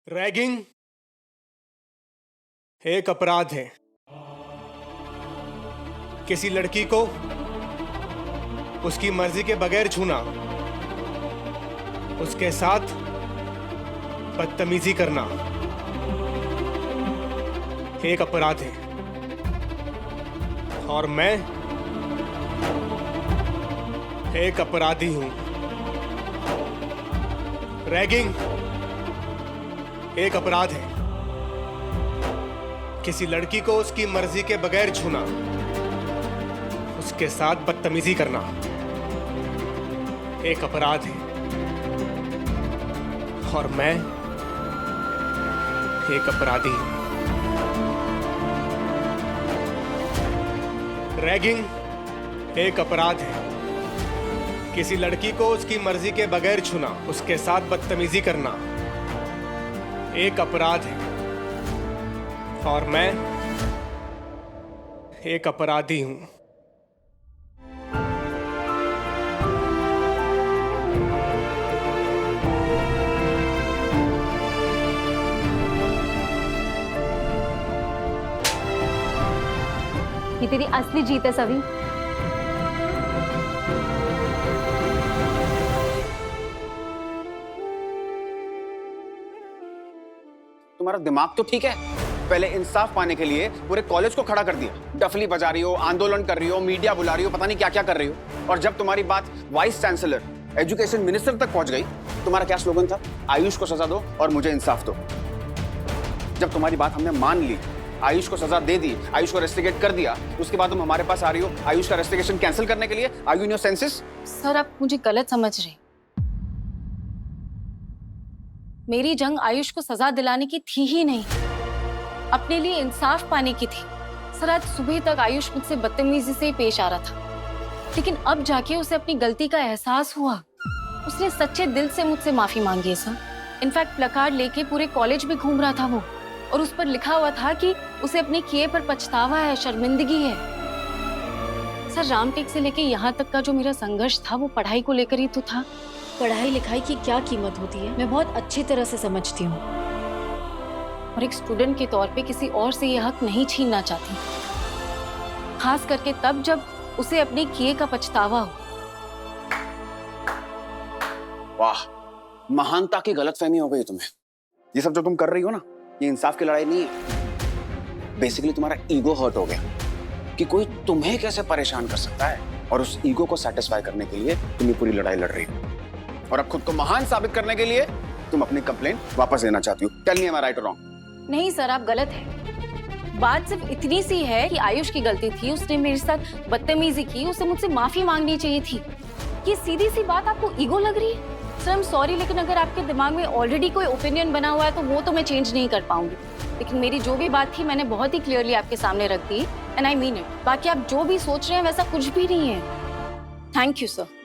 Ragging एक अपराध है। किसी लड़की को उसकी मर्जी के बगैर छूना, उसके साथ बदतमीजी करना एक अपराध है। और मैं एक अपराधी हूं। रैगिंग एक अपराध है। किसी लड़की को उसकी मर्जी के बगैर छूना, उसके साथ बदतमीजी करना एक अपराध है। और मैं एक अपराधी हूं। रैगिंग एक अपराध है। किसी लड़की को उसकी मर्जी के बगैर छूना, उसके साथ बदतमीजी करना एक अपराध है। और मैं एक अपराधी हूं। ये तेरी असली जीत है सभी। तुम्हारा दिमाग तो ठीक है। पहले इंसाफ पाने के लिए पूरे कॉलेज को खड़ा कर दिया, डफली बजा रही हो, आंदोलन कर रही हो, मीडिया बुला रही हो, पता नहीं क्या क्या कर रही हो। और जब तुम्हारी बात वाइस चांसलर, एजुकेशन मिनिस्टर तक पहुंच गई, तुम्हारा क्या स्लोगन था? आयुष को सजा दो और मुझे इंसाफ दो। जब तुम्हारी बात हमने मान ली, आयुष को सजा दे दी, आयुष को रेस्टिगेट कर दिया, उसके बाद तुम हमारे पास आ रही हो आयुष का रेस्टिगेशन कैंसिल करने के लिए। Are you in your senses? Sir आप मुझे गलत समझ रहे। मेरी जंग आयुष को सजा दिलाने की थी ही नहीं, अपने लिए इंसाफ पाने की थी। सर आज सुबह तक आयुष मुझसे बदतमीजी से पेश आ रहा था, लेकिन अब जाके उसे अपनी गलती का एहसास हुआ। उसने सच्चे दिल से मुझसे माफी मांगी है सर। इनफैक्ट प्लकार्ड लेके पूरे कॉलेज में घूम रहा था वो, और उस पर लिखा हुआ था कि उसे अपने किए पर पछतावा है, शर्मिंदगी है। सर रामटेक से लेके यहाँ तक का जो मेरा संघर्ष था वो पढ़ाई को लेकर ही तो था। पढ़ाई लिखाई की क्या कीमत होती है मैं बहुत अच्छी तरह से समझती हूँ, और एक स्टूडेंट के तौर पे किसी और से ये हक नहीं छीनना चाहती, खास करके तब जब उसे अपने किए का पछतावा हो। वाह, महानता की गलतफहमी हो गई तुम्हें। ये सब जो तुम कर रही हो ना, ये इंसाफ की लड़ाई नहीं है। बेसिकली तुम्हारा ईगो हर्ट हो गया कि कोई तुम्हें कैसे परेशान कर सकता है, और उस ईगो को सेटिस्फाई करने के लिए तुम ये पूरी लड़ाई लड़ रही हो। और अब खुद को महान साबित करने के लिए तुम अपनी कंप्लेंट वापस लेना चाहती हो। टेल मी, एम आई राइट और रॉन्ग? नहीं सर आप गलत हैं। बात सिर्फ इतनी सी है कि आयुष की गलती थी, उसने मेरे साथ बदतमीजी की, उसे मुझसे माफी मांगनी चाहिए थी। ये सीधी सी बात आपको ईगो लग रही है? सर आई एम सॉरी, लेकिन अगर आपके दिमाग में ऑलरेडी कोई ओपिनियन बना हुआ है तो वो तो मैं चेंज नहीं कर पाऊंगी। लेकिन मेरी जो भी बात थी मैंने बहुत ही क्लियरली आपके सामने रख दी, एंड आई मीन इट। बाकी आप जो भी सोच रहे हैं वैसा कुछ भी नहीं है। Thank you sir.